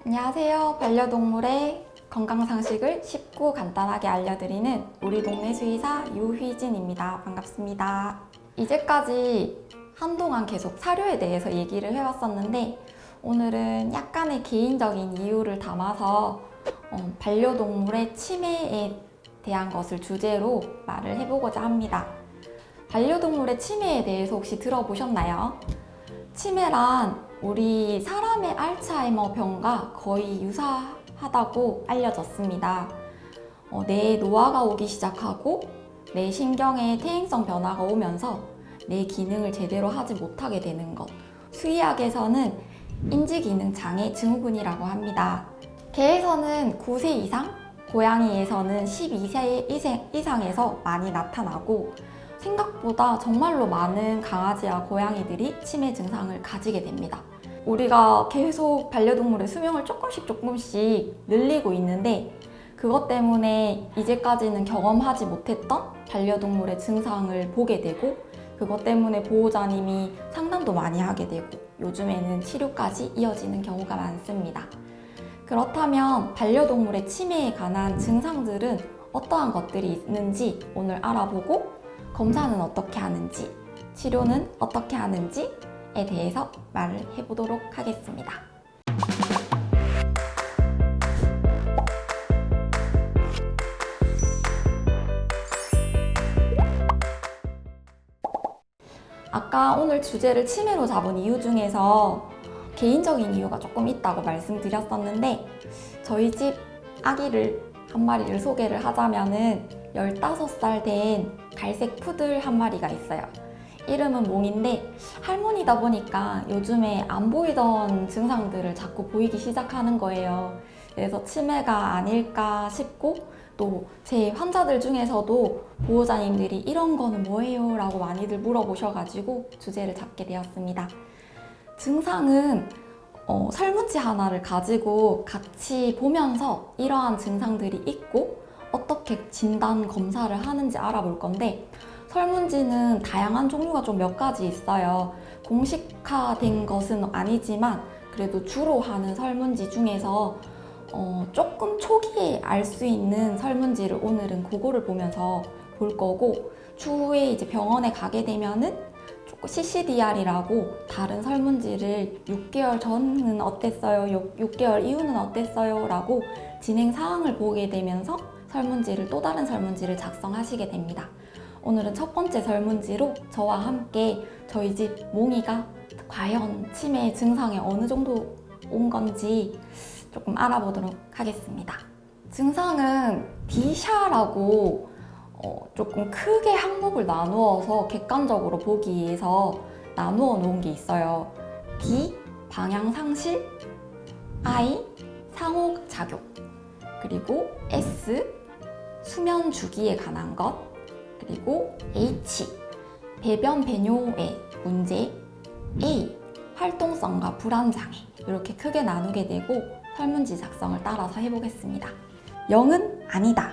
안녕하세요. 반려동물의 건강상식을 쉽고 간단하게 알려드리는 우리 동네 수의사 유휘진입니다. 반갑습니다. 이제까지 한동안 계속 사료에 대해서 얘기를 해왔었는데 오늘은 약간의 개인적인 이유를 담아서 반려동물의 치매에 대한 것을 주제로 말을 해보고자 합니다. 반려동물의 치매에 대해서 혹시 들어보셨나요? 치매란 우리 사람의 알츠하이머 병과 거의 유사하다고 알려졌습니다. 뇌에 노화가 오기 시작하고 뇌 신경에 퇴행성 변화가 오면서 뇌 기능을 제대로 하지 못하게 되는 것. 수의학에서는 인지기능 장애 증후군이라고 합니다. 개에서는 9세 이상, 고양이에서는 12세 이상에서 많이 나타나고 생각보다 정말로 많은 강아지와 고양이들이 치매 증상을 가지게 됩니다. 우리가 계속 반려동물의 수명을 조금씩 늘리고 있는데 그것 때문에 이제까지는 경험하지 못했던 반려동물의 증상을 보게 되고 그것 때문에 보호자님이 상담도 많이 하게 되고 요즘에는 치료까지 이어지는 경우가 많습니다. 그렇다면 반려동물의 치매에 관한 증상들은 어떠한 것들이 있는지 오늘 알아보고 검사는 어떻게 하는지, 치료는 어떻게 하는지에 대해서 말을 해보도록 하겠습니다. 아까 오늘 주제를 치매로 잡은 이유 중에서 개인적인 이유가 조금 있다고 말씀드렸었는데 저희 집 아기를 한 마리를 소개를 하자면은 15살 된 갈색 푸들 한 마리가 있어요. 이름은 몽인데 할머니다 보니까 요즘에 안 보이던 증상들을 자꾸 보이기 시작하는 거예요. 그래서 치매가 아닐까 싶고 또 제 환자들 중에서도 보호자님들이 이런 거는 뭐예요? 라고 많이들 물어보셔가지고 주제를 잡게 되었습니다. 증상은 설문지 하나를 가지고 같이 보면서 이러한 증상들이 있고 어떻게 진단 검사를 하는지 알아볼 건데 설문지는 다양한 종류가 좀 몇 가지 있어요. 공식화된 것은 아니지만 그래도 주로 하는 설문지 중에서 조금 초기에 알 수 있는 설문지를 오늘은 그거를 보면서 볼 거고 추후에 이제 병원에 가게 되면은 CCDR이라고 다른 설문지를 6개월 전은 어땠어요? 6개월 이후는 어땠어요? 라고 진행 사항을 보게 되면서 설문지를 또 다른 설문지를 작성하시게 됩니다. 오늘은 첫 번째 설문지로 저와 함께 저희 집 몽이가 과연 치매 증상에 어느 정도 온 건지 조금 알아보도록 하겠습니다. 증상은 D샤라고 조금 크게 항목을 나누어서 객관적으로 보기 위해서 나누어 놓은 게 있어요. D, 방향 상실, I, 상호작용, 그리고 S, 수면 주기에 관한 것, 그리고 H, 배변 배뇨의 문제, A, 활동성과 불안장애 이렇게 크게 나누게 되고 설문지 작성을 따라서 해보겠습니다. 0은 아니다,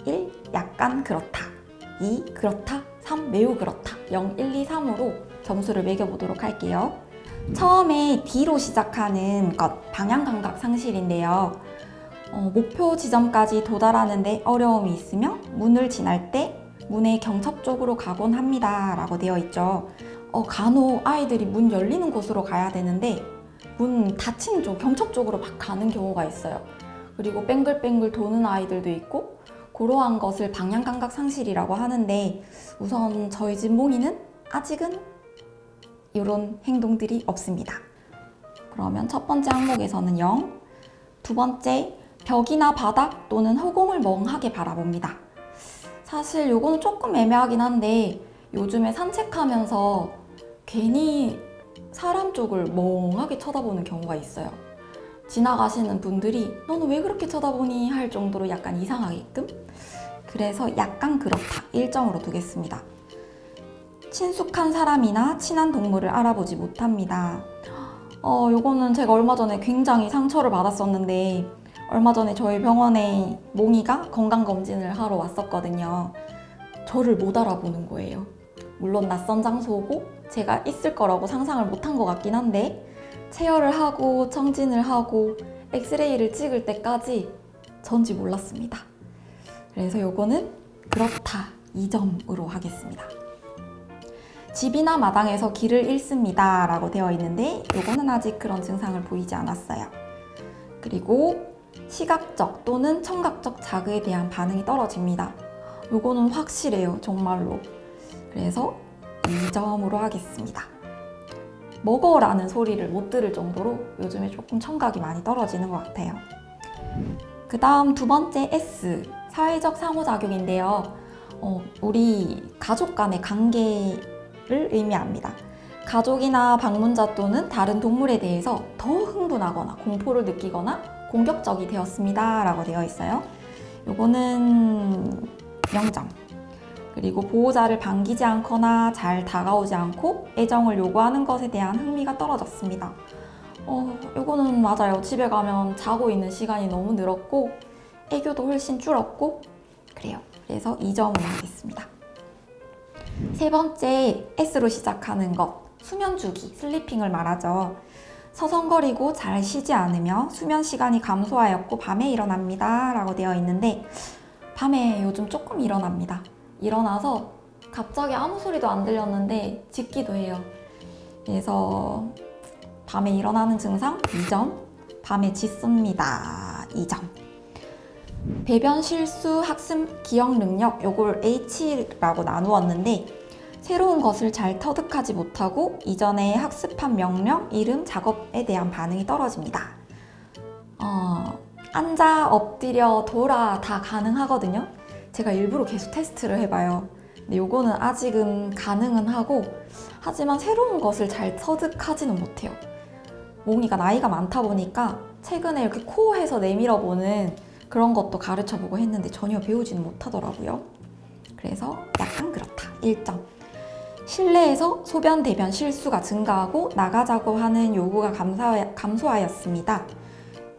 1. 약간 그렇다, 2. 그렇다, 3. 매우 그렇다. 0, 1, 2, 3으로 점수를 매겨보도록 할게요. 처음에 D로 시작하는 것, 방향감각 상실인데요. 목표 지점까지 도달하는데 어려움이 있으며 문을 지날 때 문의 경첩 쪽으로 가곤 합니다 라고 되어 있죠. 간혹 아이들이 문 열리는 곳으로 가야 되는데 문 닫히는 쪽, 경첩 쪽으로 막 가는 경우가 있어요. 그리고 뱅글뱅글 도는 아이들도 있고 그러한 것을 방향감각 상실이라고 하는데 우선 저희 집 몽이는 아직은 이런 행동들이 없습니다. 그러면 첫 번째 항목에서는 0, 두 번째 벽이나 바닥 또는 허공을 멍하게 바라봅니다. 사실 요거는 조금 애매하긴 한데 요즘에 산책하면서 괜히 사람 쪽을 멍하게 쳐다보는 경우가 있어요. 지나가시는 분들이 너는 왜 그렇게 쳐다보니 할 정도로 약간 이상하게끔. 그래서 약간 그렇다 1점으로 두겠습니다. 친숙한 사람이나 친한 동물을 알아보지 못합니다. 요거는 제가 얼마 전에 굉장히 상처를 받았었는데 얼마 전에 저희 병원에 몽이가 건강검진을 하러 왔었거든요. 저를 못 알아보는 거예요. 물론 낯선 장소고 제가 있을 거라고 상상을 못한 것 같긴 한데 체열을 하고 청진을 하고 엑스레이를 찍을 때까지 전지 몰랐습니다. 그래서 요거는 그렇다 2점으로 하겠습니다. 집이나 마당에서 길을 잃습니다 라고 되어 있는데 요거는 아직 그런 증상을 보이지 않았어요. 그리고 시각적 또는 청각적 자극에 대한 반응이 떨어집니다. 요거는 확실해요, 정말로. 그래서 2점으로 하겠습니다. 먹어라는 소리를 못 들을 정도로 요즘에 조금 청각이 많이 떨어지는 것 같아요. 그 다음 두 번째 S, 사회적 상호작용인데요. 우리 가족 간의 관계를 의미합니다. 가족이나 방문자 또는 다른 동물에 대해서 더 흥분하거나 공포를 느끼거나 공격적이 되었습니다 라고 되어 있어요. 요거는 0점. 그리고 보호자를 반기지 않거나 잘 다가오지 않고 애정을 요구하는 것에 대한 흥미가 떨어졌습니다. 요거는 맞아요. 집에 가면 자고 있는 시간이 너무 늘었고 애교도 훨씬 줄었고 그래요. 그래서 2점으로 하겠습니다. 세 번째 S로 시작하는 것, 수면 주기, 슬리핑을 말하죠. 서성거리고 잘 쉬지 않으며 수면 시간이 감소하였고 밤에 일어납니다 라고 되어 있는데 밤에 요즘 조금 일어납니다. 일어나서 갑자기 아무 소리도 안 들렸는데 짖기도 해요. 그래서 밤에 일어나는 증상 2점, 밤에 짖습니다 2점. 배변 실수, 학습, 기억 능력 요걸 H라고 나누었는데 새로운 것을 잘 터득하지 못하고 이전에 학습한 명령, 이름, 작업에 대한 반응이 떨어집니다. 앉아, 엎드려, 돌아 다 가능하거든요. 제가 일부러 계속 테스트를 해봐요. 근데 요거는 아직은 가능은 하고 하지만 새로운 것을 잘 터득하지는 못해요. 몽이가 나이가 많다 보니까 최근에 이렇게 코어해서 내밀어보는 그런 것도 가르쳐보고 했는데 전혀 배우지는 못하더라고요. 그래서 약간 그렇다 1점. 실내에서 소변, 대변 실수가 증가하고 나가자고 하는 요구가 감소하였습니다.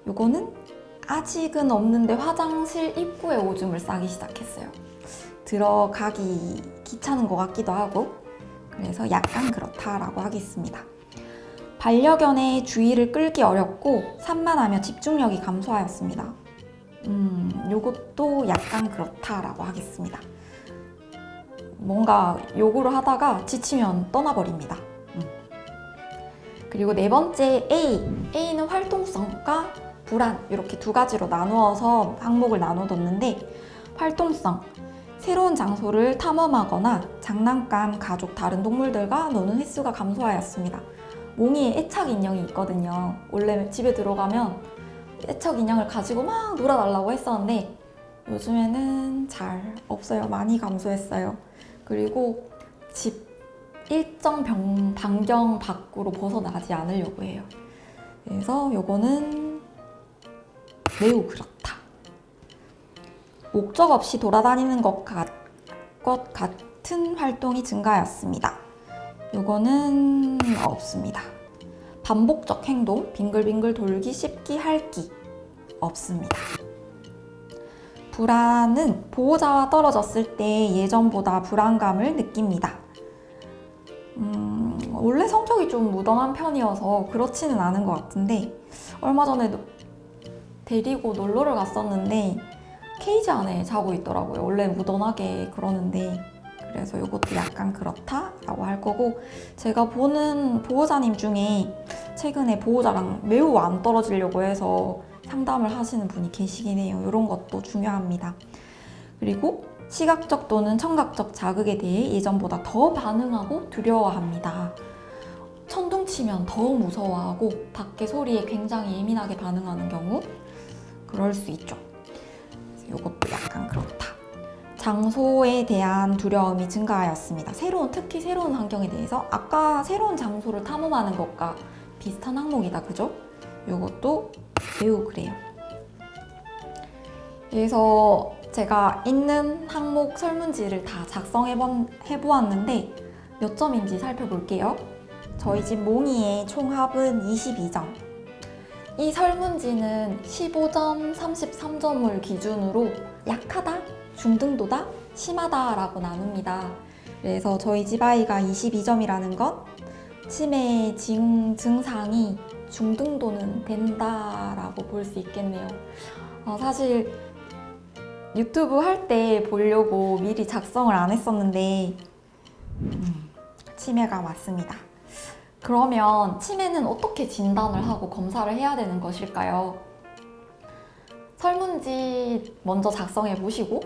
요거는 아직은 없는데 화장실 입구에 오줌을 싸기 시작했어요. 들어가기 귀찮은 것 같기도 하고 그래서 약간 그렇다라고 하겠습니다. 반려견의 주의를 끌기 어렵고 산만하며 집중력이 감소하였습니다. 요것도 약간 그렇다라고 하겠습니다. 뭔가 요구를 하다가 지치면 떠나버립니다. 그리고 네 번째 A는 활동성과 불안 이렇게 두 가지로 나누어서 항목을 나눠뒀는데 활동성, 새로운 장소를 탐험하거나 장난감, 가족, 다른 동물들과 노는 횟수가 감소하였습니다. 몽이에 애착 인형이 있거든요. 원래 집에 들어가면 애착 인형을 가지고 막 놀아달라고 했었는데 요즘에는 잘 없어요. 많이 감소했어요. 그리고 집 일정 반경 밖으로 벗어나지 않으려고 해요. 그래서 요거는 매우 그렇다. 목적 없이 돌아다니는 것 같은 활동이 증가하였습니다. 요거는 없습니다. 반복적 행동, 빙글빙글 돌기, 씹기, 핥기 없습니다. 불안은 보호자와 떨어졌을 때 예전보다 불안감을 느낍니다. 원래 성격이 좀 무던한 편이어서 그렇지는 않은 것 같은데 얼마 전에 데리고 놀러를 갔었는데 케이지 안에 자고 있더라고요. 원래 무던하게 그러는데 그래서 이것도 약간 그렇다라고 할 거고 제가 보는 보호자님 중에 최근에 보호자랑 매우 안 떨어지려고 해서 상담을 하시는 분이 계시긴 해요. 이런 것도 중요합니다. 그리고 시각적 또는 청각적 자극에 대해 예전보다 더 반응하고 두려워합니다. 천둥 치면 더 무서워하고 밖에 소리에 굉장히 예민하게 반응하는 경우 그럴 수 있죠. 이것도 약간 그렇다. 장소에 대한 두려움이 증가하였습니다. 특히 새로운 환경에 대해서 아까 새로운 장소를 탐험하는 것과 비슷한 항목이다, 그죠? 이것도 매우 그래요. 그래서 제가 있는 항목 설문지를 다 작성해보았는데 몇 점인지 살펴볼게요. 저희 집 몽이의 총합은 22점. 이 설문지는 15점, 33점을 기준으로 약하다, 중등도다, 심하다라고 나눕니다. 그래서 저희 집 아이가 22점이라는 건 치매 증상이 중등도는 된다라고 볼 수 있겠네요. 사실 유튜브 할 때 보려고 미리 작성을 안 했었는데 치매가 왔습니다. 그러면 치매는 어떻게 진단을 하고 검사를 해야 되는 것일까요? 설문지 먼저 작성해 보시고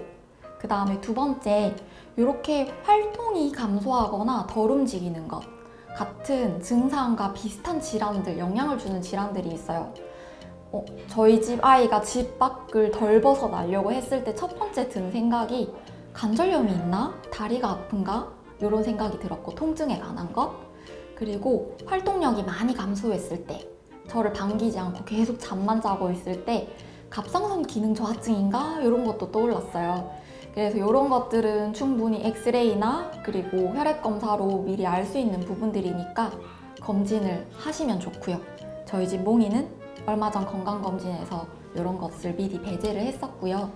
그 다음에 두 번째, 이렇게 활동이 감소하거나 덜 움직이는 것 같은 증상과 비슷한 질환들, 영향을 주는 질환들이 있어요. 저희 집 아이가 집 밖을 덜 벗어나려고 했을 때 첫 번째 든 생각이 관절염이 있나? 다리가 아픈가? 이런 생각이 들었고, 통증에 관한 것. 그리고 활동력이 많이 감소했을 때, 저를 반기지 않고 계속 잠만 자고 있을 때 갑상선 기능 저하증인가? 이런 것도 떠올랐어요. 그래서 이런 것들은 충분히 엑스레이나 그리고 혈액 검사로 미리 알 수 있는 부분들이니까 검진을 하시면 좋고요. 저희 집 몽이는 얼마 전 건강검진에서 이런 것을 미리 배제를 했었고요.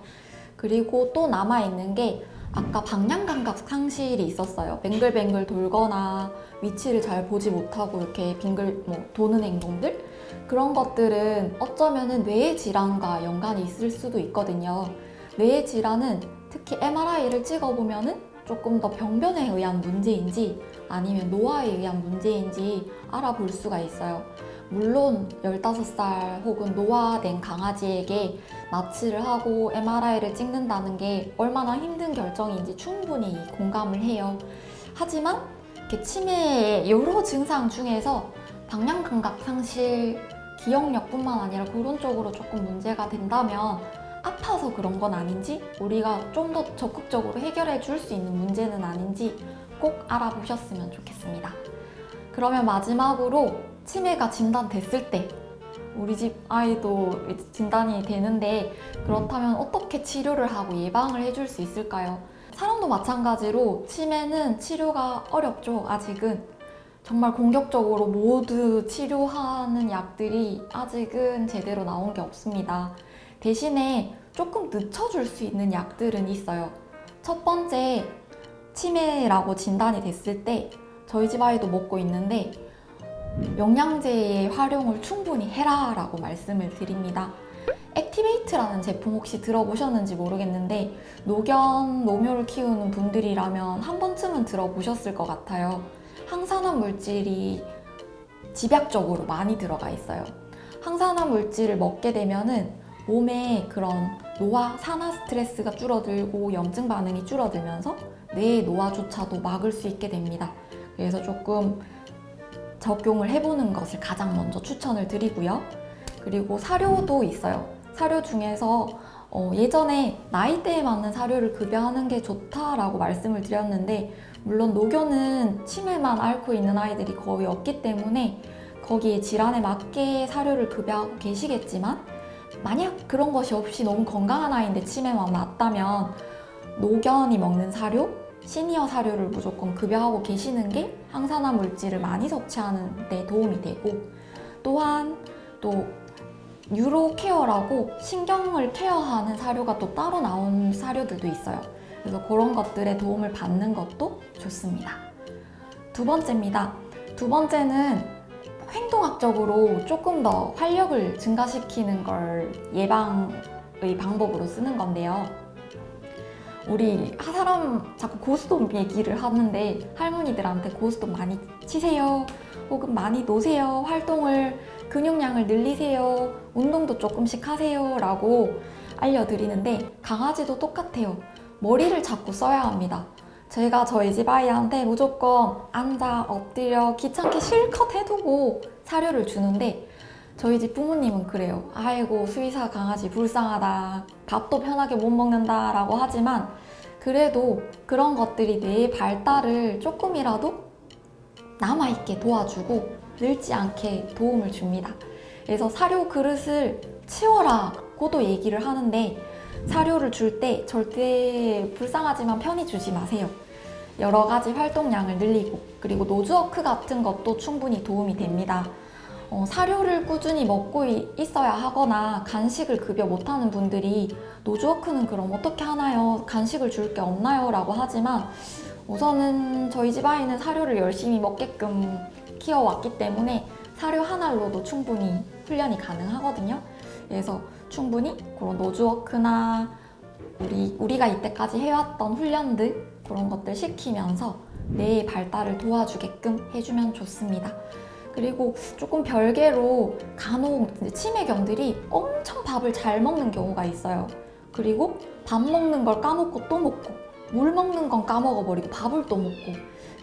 그리고 또 남아있는 게 아까 방향감각 상실이 있었어요. 뱅글뱅글 돌거나 위치를 잘 보지 못하고 이렇게 빙글 도는 행동들? 그런 것들은 어쩌면은 뇌의 질환과 연관이 있을 수도 있거든요. 뇌의 질환은 특히 MRI를 찍어보면은 조금 더 병변에 의한 문제인지 아니면 노화에 의한 문제인지 알아볼 수가 있어요. 물론 15살 혹은 노화된 강아지에게 마취를 하고 MRI를 찍는다는 게 얼마나 힘든 결정인지 충분히 공감을 해요. 하지만 치매의 여러 증상 중에서 방향감각 상실, 기억력뿐만 아니라 그런 쪽으로 조금 문제가 된다면 아파서 그런 건 아닌지, 우리가 좀 더 적극적으로 해결해 줄 수 있는 문제는 아닌지 꼭 알아보셨으면 좋겠습니다. 그러면 마지막으로 치매가 진단됐을 때, 우리 집 아이도 진단이 되는데 그렇다면 어떻게 치료를 하고 예방을 해줄 수 있을까요? 사람도 마찬가지로 치매는 치료가 어렵죠. 아직은 정말 공격적으로 모두 치료하는 약들이 아직은 제대로 나온 게 없습니다. 대신에 조금 늦춰줄 수 있는 약들은 있어요. 첫 번째, 치매라고 진단이 됐을 때 저희 집 아이도 먹고 있는데 영양제의 활용을 충분히 해라 라고 말씀을 드립니다. 액티베이트라는 제품 혹시 들어보셨는지 모르겠는데 노견, 노묘를 키우는 분들이라면 한 번쯤은 들어보셨을 것 같아요. 항산화 물질이 집약적으로 많이 들어가 있어요. 항산화 물질을 먹게 되면은 몸에 그런 노화, 산화 스트레스가 줄어들고 염증 반응이 줄어들면서 뇌의 노화조차도 막을 수 있게 됩니다. 그래서 조금 적용을 해보는 것을 가장 먼저 추천을 드리고요. 그리고 사료도 있어요. 사료 중에서 예전에 나이대에 맞는 사료를 급여하는 게 좋다라고 말씀을 드렸는데, 물론 노견은 치매만 앓고 있는 아이들이 거의 없기 때문에 거기에 질환에 맞게 사료를 급여하고 계시겠지만, 만약 그런 것이 없이 너무 건강한 아이인데 치매만 왔다면 노견이 먹는 사료, 시니어 사료를 무조건 급여하고 계시는 게 항산화 물질을 많이 섭취하는 데 도움이 되고, 또한 또 뉴로 케어라고 신경을 케어하는 사료가 또 따로 나온 사료들도 있어요. 그래서 그런 것들에 도움을 받는 것도 좋습니다. 두 번째입니다. 두 번째는 행동학적으로 조금 더 활력을 증가시키는 걸 예방의 방법으로 쓰는 건데요. 우리 사람 자꾸 고스톱 얘기를 하는데 할머니들한테 고스톱 많이 치세요, 혹은 많이 노세요, 활동을, 근육량을 늘리세요, 운동도 조금씩 하세요 라고 알려드리는데 강아지도 똑같아요. 머리를 자꾸 써야 합니다. 제가 저희 집 아이한테 무조건 앉아, 엎드려, 귀찮게 실컷 해두고 사료를 주는데 저희 집 부모님은 그래요. 아이고 수의사 강아지 불쌍하다, 밥도 편하게 못 먹는다 라고 하지만 그래도 그런 것들이 뇌의 발달을 조금이라도 남아있게 도와주고 늙지 않게 도움을 줍니다. 그래서 사료 그릇을 치워라고도 얘기를 하는데 사료를 줄 때 절대 불쌍하지만 편히 주지 마세요. 여러 가지 활동량을 늘리고, 그리고 노즈워크 같은 것도 충분히 도움이 됩니다. 사료를 꾸준히 먹고 있어야 하거나 간식을 급여 못하는 분들이 노즈워크는 그럼 어떻게 하나요? 간식을 줄 게 없나요? 라고 하지만 우선은 저희 집 아이는 사료를 열심히 먹게끔 키워왔기 때문에 사료 한 알로도 충분히 훈련이 가능하거든요. 그래서 충분히 그런 노즈워크나 우리가 이때까지 해왔던 훈련들 그런 것들 시키면서 뇌의 발달을 도와주게끔 해주면 좋습니다. 그리고 조금 별개로 간혹 치매견들이 엄청 밥을 잘 먹는 경우가 있어요. 그리고 밥 먹는 걸 까먹고 또 먹고 물 먹는 건 까먹어버리고 밥을 또 먹고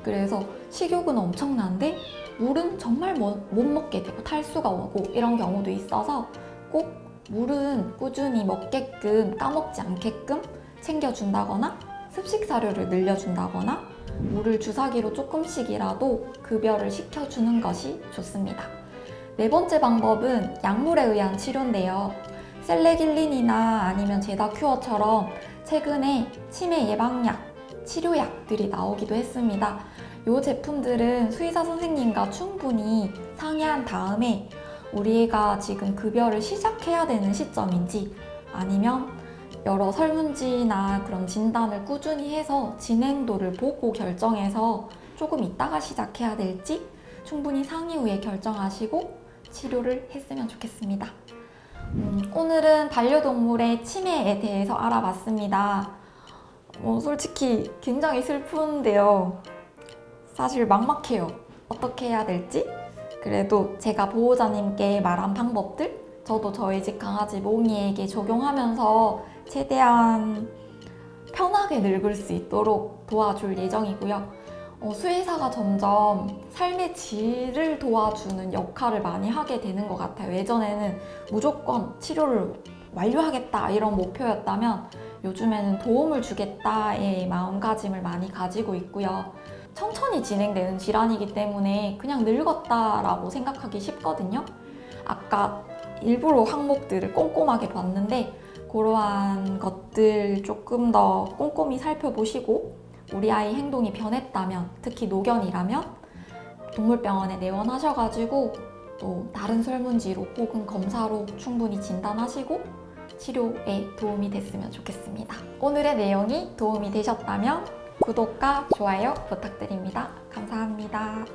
그래서 식욕은 엄청난데 물은 정말 못 먹게 되고 탈수가 오고 이런 경우도 있어서 꼭 물은 꾸준히 먹게끔 까먹지 않게끔 챙겨준다거나 습식 사료를 늘려준다거나 물을 주사기로 조금씩이라도 급여를 시켜주는 것이 좋습니다. 네 번째 방법은 약물에 의한 치료인데요. 셀레길린이나 아니면 제다큐어처럼 최근에 치매 예방약, 치료약들이 나오기도 했습니다. 이 제품들은 수의사 선생님과 충분히 상의한 다음에 우리가 지금 급여를 시작해야 되는 시점인지 아니면 여러 설문지나 그런 진단을 꾸준히 해서 진행도를 보고 결정해서 조금 있다가 시작해야 될지 충분히 상의 후에 결정하시고 치료를 했으면 좋겠습니다. 오늘은 반려동물의 치매에 대해서 알아봤습니다. 솔직히 굉장히 슬픈데요. 사실 막막해요. 어떻게 해야 될지. 그래도 제가 보호자님께 말한 방법들 저도 저희 집 강아지 몽이에게 적용하면서 최대한 편하게 늙을 수 있도록 도와줄 예정이고요. 수의사가 점점 삶의 질을 도와주는 역할을 많이 하게 되는 것 같아요. 예전에는 무조건 치료를 완료하겠다 이런 목표였다면 요즘에는 도움을 주겠다의 마음가짐을 많이 가지고 있고요. 천천히 진행되는 질환이기 때문에 그냥 늙었다라고 생각하기 쉽거든요. 아까 일부러 항목들을 꼼꼼하게 봤는데 그러한 것들 조금 더 꼼꼼히 살펴보시고 우리 아이 행동이 변했다면, 특히 노견이라면 동물병원에 내원하셔가지고 또 다른 설문지로 혹은 검사로 충분히 진단하시고 치료에 도움이 됐으면 좋겠습니다. 오늘의 내용이 도움이 되셨다면 구독과 좋아요 부탁드립니다. 감사합니다.